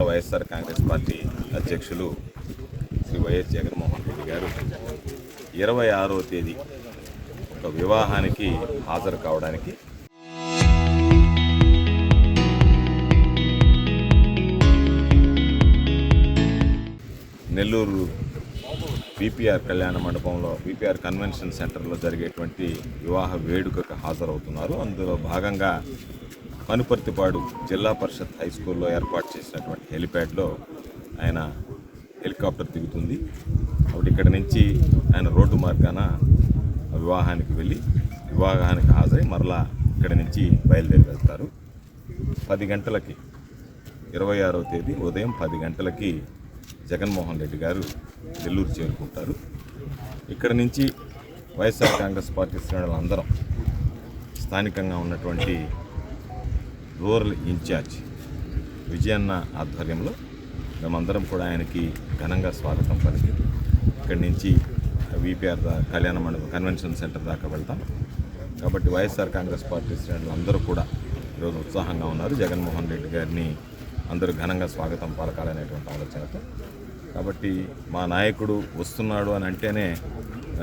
YSR Congress party అధ్యక్షులు Shri YS Jaganmohan Reddy గారు 26వ తేదీ ఒక వివాహానికి హాజరు కావడానికి నెల్లూరు విపిఆర్ కళ్యాణ మండపంలో విపిఆర్ కన్వెన్షన్ సెంటర్లో జరిగేటువంటి వివాహ వేడుకకు హాజరవుతున్నారు. అందులో భాగంగా కనుపర్తిపాడు జిల్లా పరిషత్ హై స్కూల్లో ఏర్పాటు చేసినటువంటి హెలిప్యాడ్లో ఆయన హెలికాప్టర్ దిగుతుంది. కాబట్టి ఇక్కడి నుంచి ఆయన రోడ్డు మార్గాన వివాహానికి వెళ్ళి వివాహానికి హాజరై మరలా ఇక్కడి నుంచి బయలుదేరి వెళ్తారు. 10 గంటలకి 26వ తేదీ ఉదయం 10 గంటలకి జగన్మోహన్ రెడ్డి గారు నెల్లూరు చేరుకుంటారు. ఇక్కడి నుంచి వైఎస్ఆర్ కాంగ్రెస్ పార్టీ శ్రేణులందరం స్థానికంగా ఉన్నటువంటి రూరల్ ఇన్ఛార్జ్ విజయన్న ఆధ్వర్యంలో మేమందరం కూడా ఆయనకి ఘనంగా స్వాగతం పలికి ఇక్కడి నుంచి విపిఆర్ కళ్యాణ మండపం కన్వెన్షన్ సెంటర్ దాకా వెళ్తాం. కాబట్టి వైఎస్ఆర్ కాంగ్రెస్ పార్టీ శ్రేణులు అందరూ కూడా ఈరోజు ఉత్సాహంగా ఉన్నారు. జగన్మోహన్ రెడ్డి గారిని అందరూ ఘనంగా స్వాగతం పలకాలనేటువంటి ఆలోచనతో. కాబట్టి మా నాయకుడు వస్తున్నాడు అని అంటేనే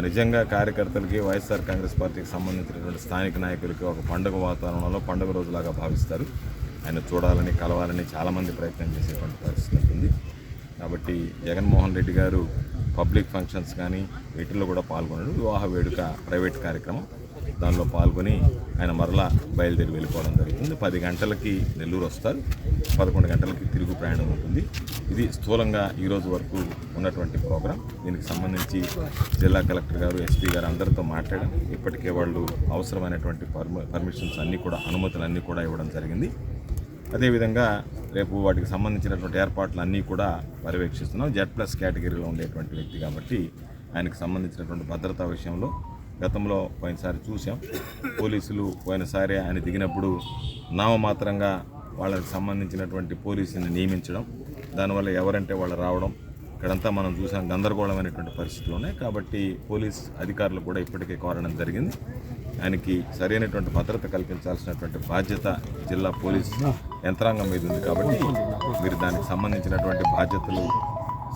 నిజంగా కార్యకర్తలకి వైఎస్ఆర్ కాంగ్రెస్ పార్టీకి సంబంధించినటువంటి స్థానిక నాయకులకి ఒక పండుగ వాతావరణంలో పండుగ రోజులాగా భావిస్తారు. ఆయన చూడాలని కలవాలని చాలామంది ప్రయత్నం చేసేటువంటి పరిస్థితి ఉంటుంది. కాబట్టి జగన్మోహన్ రెడ్డి గారు పబ్లిక్ ఫంక్షన్స్ కానీ వీటిల్లో కూడా పాల్గొనడు. వివాహ వేడుక ప్రైవేట్ కార్యక్రమం దానిలో పాల్గొని ఆయన మరలా బయలుదేరి వెళ్ళిపోవడం జరుగుతుంది. 10 గంటలకి నెల్లూరు వస్తారు. 11 గంటలకి తిరుగు ప్రయాణం ఉంటుంది. ఇది స్థూలంగా ఈరోజు వరకు ఉన్నటువంటి ప్రోగ్రాం. దీనికి సంబంధించి జిల్లా కలెక్టర్ గారు, ఎస్పీ గారు అందరితో మాట్లాడాం. ఇప్పటికే వాళ్ళు అవసరమైనటువంటి పర్మిషన్స్ అన్నీ కూడా అనుమతులన్నీ కూడా ఇవ్వడం జరిగింది. అదేవిధంగా రేపు వాటికి సంబంధించినటువంటి ఏర్పాట్లు అన్నీ కూడా పర్యవేక్షిస్తున్నాం. Z+ కేటగిరీలో ఉండేటువంటి వ్యక్తి కాబట్టి ఆయనకు సంబంధించినటువంటి భద్రతా విషయంలో గతంలో పోయినసారి చూసాం. పోలీసులు పోయినసారి ఆయన దిగినప్పుడు నామమాత్రంగా వాళ్ళకి సంబంధించినటువంటి పోలీసుని నియమించడం, దానివల్ల ఎవరంటే వాళ్ళు రావడం, ఇక్కడంతా మనం చూసాం గందరగోళమైనటువంటి పరిస్థితులు ఉన్నాయి. కాబట్టి పోలీస్ అధికారులు కూడా ఇప్పటికే కోరడం జరిగింది. ఆయనకి సరైనటువంటి భద్రత కల్పించాల్సినటువంటి బాధ్యత జిల్లా పోలీస్ యంత్రాంగం మీద ఉంది. కాబట్టి మీరు దానికి సంబంధించినటువంటి బాధ్యతలు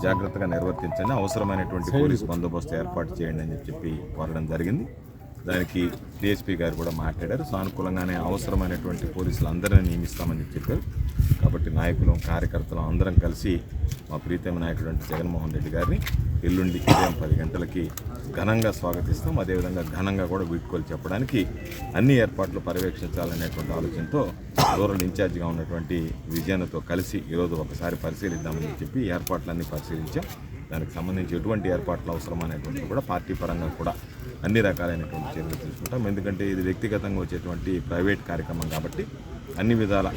జాగ్రత్తగా నిర్వర్తించండి, అవసరమైనటువంటి పోలీస్ బందోబస్తు ఏర్పాటు చేయండి అని చెప్పి కోరడం జరిగింది. దానికి డిఎస్పీ గారు కూడా మాట్లాడారు. సానుకూలంగానే అవసరమైనటువంటి పోలీసులు అందరినీ నియమిస్తామని చెప్పారు. కాబట్టి నాయకులు కార్యకర్తలు అందరం కలిసి మా ప్రీతమ నాయకుడు అంటే జగన్మోహన్ రెడ్డి గారిని ఎల్లుండి ఉదయం 10 గంటలకి ఘనంగా స్వాగతిస్తాం. అదేవిధంగా ఘనంగా కూడా వీడ్కోలు చెప్పడానికి అన్ని ఏర్పాట్లు పర్యవేక్షించాలనేటువంటి ఆలోచనతో రూరల్ ఇన్ఛార్జిగా ఉన్నటువంటి విజయన్నతో కలిసి ఈరోజు ఒకసారి పరిశీలిద్దామని చెప్పి ఏర్పాట్లన్నీ పరిశీలించాం. దానికి సంబంధించి ఎటువంటి ఏర్పాట్లు అవసరమైనటువంటి కూడా పార్టీ పరంగా కూడా అన్ని రకాలైనటువంటి చర్యలు తీసుకుంటాం. ఎందుకంటే ఇది వ్యక్తిగతంగా వచ్చేటువంటి ప్రైవేట్ కార్యక్రమం కాబట్టి అన్ని విధాల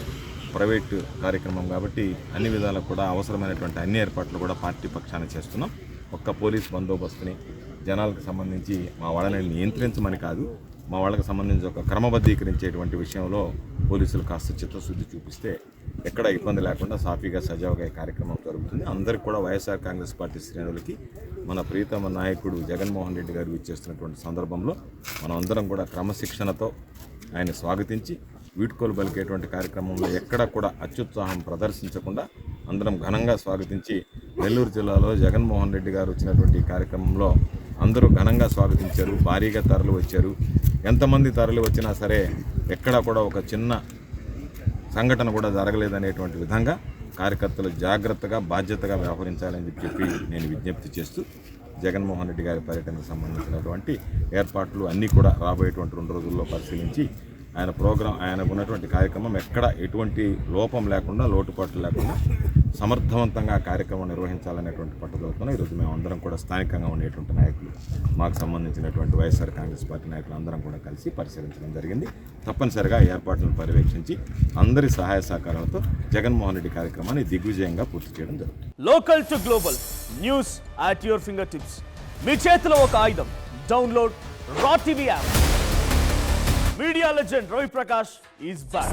ప్రైవేట్ కార్యక్రమం కాబట్టి అన్ని విధాలా కూడా అవసరమైనటువంటి అన్ని ఏర్పాట్లు కూడా పార్టీ పక్షాన చేస్తున్నాం. ఒక్క పోలీస్ బందోబస్తుని జనాలకు సంబంధించి మా వాళ్ళని నియంత్రించమని కాదు, మా వాళ్ళకి సంబంధించి ఒక క్రమబద్ధీకరించేటువంటి విషయంలో పోలీసులు కాస్త చిత్తశుద్ధి చూపిస్తే ఎక్కడ ఇబ్బంది లేకుండా సాఫీగా సజావుగా ఈ కార్యక్రమం జరుగుతుంది. అందరికీ కూడా వైఎస్ఆర్ కాంగ్రెస్ పార్టీ శ్రేణులకి మన ప్రీతమ నాయకుడు జగన్మోహన్ రెడ్డి గారు ఇచ్చేస్తున్నటువంటి సందర్భంలో మనం అందరం కూడా క్రమశిక్షణతో ఆయన స్వాగతించి వీడ్కోలు పలికేటువంటి కార్యక్రమంలో ఎక్కడా కూడా అత్యుత్సాహం ప్రదర్శించకుండా అందరం ఘనంగా స్వాగతించి నెల్లూరు జిల్లాలో జగన్మోహన్ రెడ్డి గారు వచ్చినటువంటి కార్యక్రమంలో అందరూ ఘనంగా స్వాగతించారు. భారీగా తరలి వచ్చారు. ఎంతమంది తరలి వచ్చినా సరే ఎక్కడా కూడా ఒక చిన్న సంఘటన కూడా జరగలేదనేటువంటి విధంగా కార్యకర్తలు జాగ్రత్తగా బాధ్యతగా వ్యవహరించాలని చెప్పి నేను విజ్ఞప్తి చేస్తూ జగన్మోహన్ రెడ్డి గారి పర్యటనకు సంబంధించినటువంటి ఏర్పాట్లు అన్నీ కూడా రాబోయేటువంటి 2 రోజుల్లో పరిశీలించి ఆయనకు ఉన్నటువంటి కార్యక్రమం ఎక్కడ ఎటువంటి లోపం లేకుండా లోటుపాట్లు లేకుండా సమర్థవంతంగా కార్యక్రమం నిర్వహించాలనేటువంటి పట్టుదలతో ఈరోజు మేము అందరం కూడా స్థానికంగా ఉండేటువంటి నాయకులు మాకు సంబంధించినటువంటి వైఎస్ఆర్ కాంగ్రెస్ పార్టీ నాయకులు అందరం కూడా కలిసి పరిశీలించడం జరిగింది. తప్పనిసరిగా ఏర్పాట్లను పర్యవేక్షించి అందరి సహాయ సహకారాలతో జగన్మోహన్ రెడ్డి కార్యక్రమాన్ని దిగ్విజయంగా పూర్తి చేయడం జరుగుతుంది. Local to global news at your fingertips. మీ చేతిలో ఒక ఆయుధం. Download Raw TV app. Media legend Ravi Prakash is back.